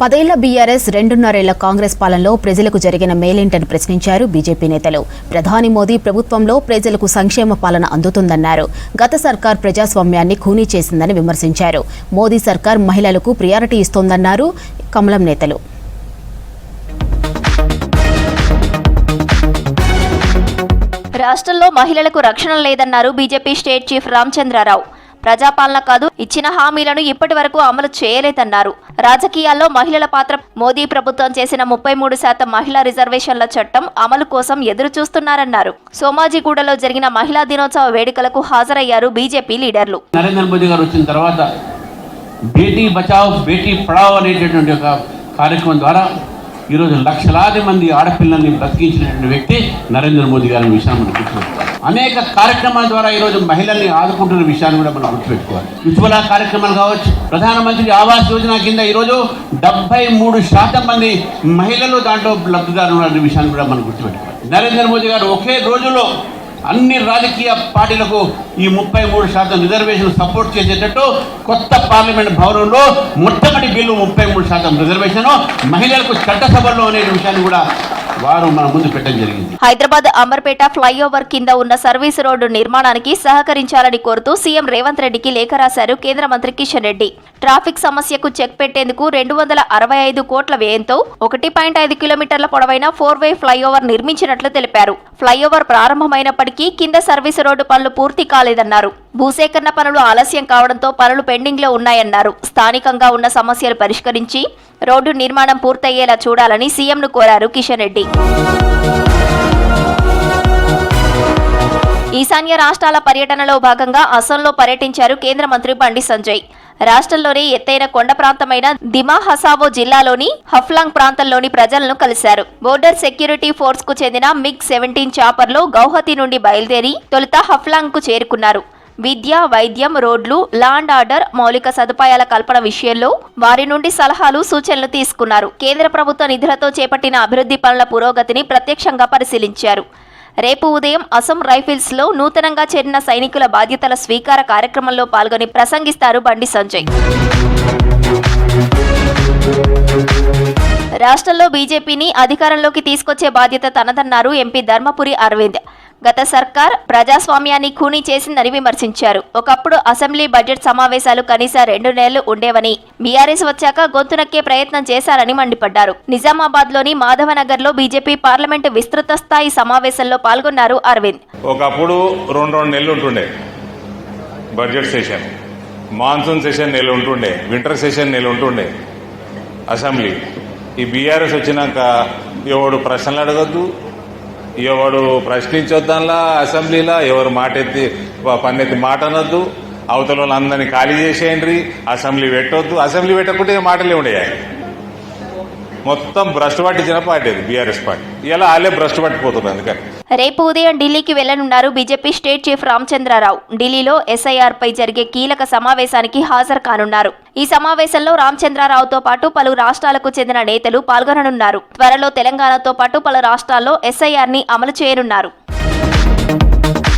10 BRS 2.5 Congress పాలనలో ప్రజలకు జరిగిన మేలేంటని ప్రశ్నించారు బీజేపీ నేతలు. ప్రధాని మోదీ ప్రభుత్వంలో ప్రజలకు సంక్షేమ పాలన అందుతుందన్నారు. గత సర్కార్ ప్రజాస్వామ్యాన్ని ఖూనీ చేసిందని విమర్శించారు. మోదీ సర్కార్ మహిళలకు ప్రియారిటీ ఇస్తోందన్నారు కమలం నేతలు. రాష్ట్రంలో మహిళలకు రక్షణ లేదన్నారు బీజేపీ స్టేట్ చీఫ్ రామచంద్రరావు. ప్రజాపాలన కాదు, ఇచ్చిన హామీలను ఇప్పటి వరకు అమలు చేయలేదన్నారు. రాజకీయాల్లో మహిళల పాత్ర మోదీ ప్రభుత్వం చేసిన 33% మహిళా రిజర్వేషన్ల చట్టం అమలు కోసం ఎదురు చూస్తున్నారన్నారు. సోమాజిగూడలో జరిగిన మహిళా దినోత్సవ వేడుకలకు హాజరయ్యారు బీజేపీ లీడర్లు. నరేంద్ర మోదీ గారు వచ్చిన తర్వాత బేటీ బచావ్ బేటీ పడావ్ అనేటటువంటి ఒక కార్యక్రమం ద్వారా ఈరోజు లక్షలాది మంది ఆడపిల్లల్ని బ్రతికించినటువంటి వ్యక్తి నరేంద్ర మోదీ గారి విషయాన్ని మనం గుర్తుపెట్టుకోవాలి. అనేక కార్యక్రమాల ద్వారా ఈరోజు మహిళల్ని ఆదుకుంటున్న విషయాన్ని కూడా మనం గుర్తుపెట్టుకోవాలి. ఉజ్వల కార్యక్రమాలు కావచ్చు, ప్రధానమంత్రి ఆవాస్ యోజన కింద ఈరోజు 73% మంది మహిళలు దాంట్లో లబ్ధిదారులు అనే విషయాన్ని కూడా మనం గుర్తుపెట్టుకోవాలి. నరేంద్ర మోదీ గారు ఒకే రోజులో అన్ని రాజకీయ పార్టీలకు ఈ 33% రిజర్వేషన్ సపోర్ట్ చేసేటట్టు కొత్త పార్లమెంట్ భవనంలో మొట్టమొదటి బిల్లు 33% రిజర్వేషన్ మహిళలకు చట్టసభల్లో అనే విషయాన్ని కూడా వారు మన ముందు పెట్టడం జరిగింది. హైదరాబాద్ అంబర్పేట ఫ్లైఓవర్ కింద ఉన్న సర్వీస్ రోడ్డు నిర్మాణానికి సహకరించాలని కోరుతూ సీఎం రేవంత్ రెడ్డికి లేఖ రాశారు కేంద్ర మంత్రి కిషన్ రెడ్డి. ట్రాఫిక్ సమస్యకు చెక్ పెట్టేందుకు 265 కోట్ల వ్యయంతో 1.5 కిలోమీటర్ల పొడవైన 4-వే ఫ్లైఓవర్ నిర్మించినట్లు తెలిపారు. ఫ్లైఓవర్ ప్రారంభమైనప్పటికీ కింద సర్వీస్ రోడ్డు పనులు పూర్తి కాలేదన్నారు. భూసేకరణ పనులు ఆలస్యం కావడంతో పనులు పెండింగ్ లో ఉన్నాయన్నారు. స్థానికంగా ఉన్న సమస్యలు పరిష్కరించి రోడ్డు నిర్మాణం పూర్తయ్యేలా చూడాలని సీఎంను కోరారు కిషన్ రెడ్డి. ఈశాన్య రాష్ట్రాల పర్యటనలో భాగంగా అసోంలో పర్యటించారు కేంద్ర మంత్రి బండి సంజయ్. రాష్ట్రంలోని ఎత్తైన కొండ ప్రాంతమైన దిమా హసావో జిల్లాలోని హఫ్లాంగ్ ప్రాంతంలోని ప్రజలను కలిశారు. బోర్డర్ సెక్యూరిటీ ఫోర్స్ కు చెందిన MiG-17 చాపర్లో గౌహతి నుండి బయలుదేరి తొలుత హఫ్లాంగ్ కు చేరుకున్నారు. విద్య, వైద్యం, రోడ్లు, లా అండ్ ఆర్డర్, మౌలిక సదుపాయాల కల్పన విషయంలో వారి నుండి సలహాలు, సూచనలు తీసుకున్నారు. కేంద్ర ప్రభుత్వ నిధులతో చేపట్టిన అభివృద్ధి పనుల పురోగతిని ప్రత్యక్షంగా పరిశీలించారు. రేపు ఉదయం అసోం రైఫిల్స్ లో నూతనంగా చేరిన సైనికుల బాధ్యతల స్వీకార కార్యక్రమంలో పాల్గొని ప్రసంగిస్తారు బండి సంజయ్. రాష్ట్రంలో బీజేపీని అధికారంలోకి తీసుకొచ్చే బాధ్యత తనదన్నారు ఎంపీ ధర్మపురి అరవింద్. గత సర్కార్ ప్రజాస్వామ్యాన్ని ఖూనీ చేసిందని విమర్శించారు. ఒకప్పుడు అసెంబ్లీ బడ్జెట్ సమావేశాలు కనీసం 2 నెలలు ఉండేవని, బీఆర్ఎస్ వచ్చాక గొంతు నక్కే ప్రయత్నం చేశారని మండిపడ్డారు. నిజామాబాద్ లోని మాధవనగర్ లో బీజేపీ పార్లమెంటు విస్తృత స్థాయి సమావేశంలో పాల్గొన్నారు అరవింద్. ఒకప్పుడు 2 నెలలు ఉంటుండే బడ్జెట్ సెషన్, మాన్సూన్ సెషన్ నెల ఉంటుండే, వింటర్ సెషన్ నెల ఉంటుండే అసెంబ్లీ. ఈ బీఆర్ఎస్ వచ్చినాక ఎవడు ప్రశ్నలు అడగద్దు, ఎవడు ప్రశ్నించొద్దల్లా అసెంబ్లీలో, ఎవరు మాట ఎత్తి పన్నెత్తి మాట అనొద్దు, అవతల వాళ్ళందరినీ ఖాళీ చేసేయండి, అసెంబ్లీ పెట్టొద్దు. అసెంబ్లీ పెట్టకుంటే మాటలే ఉండేవి. మొత్తం భ్రష్టు పట్టించిన పార్టీ అది బీఆర్ఎస్ పార్టీ. ఇలా వాళ్ళే భ్రష్టు పట్టిపోతున్నారు. అందుకని రేపు ఉదయం ఢిల్లీకి వెళ్లనున్నారు బీజేపీ స్టేట్ చీఫ్ రామచంద్రరావు. ఢిల్లీలో SIR పై జరిగే కీలక సమావేశానికి హాజరు కానున్నారు. ఈ సమావేశంలో రామచంద్రరావుతో పాటు పలు రాష్ట్రాలకు చెందిన నేతలు పాల్గొననున్నారు. త్వరలో తెలంగాణతో పాటు పలు రాష్ట్రాల్లో SIR ని అమలు చేయనున్నారు.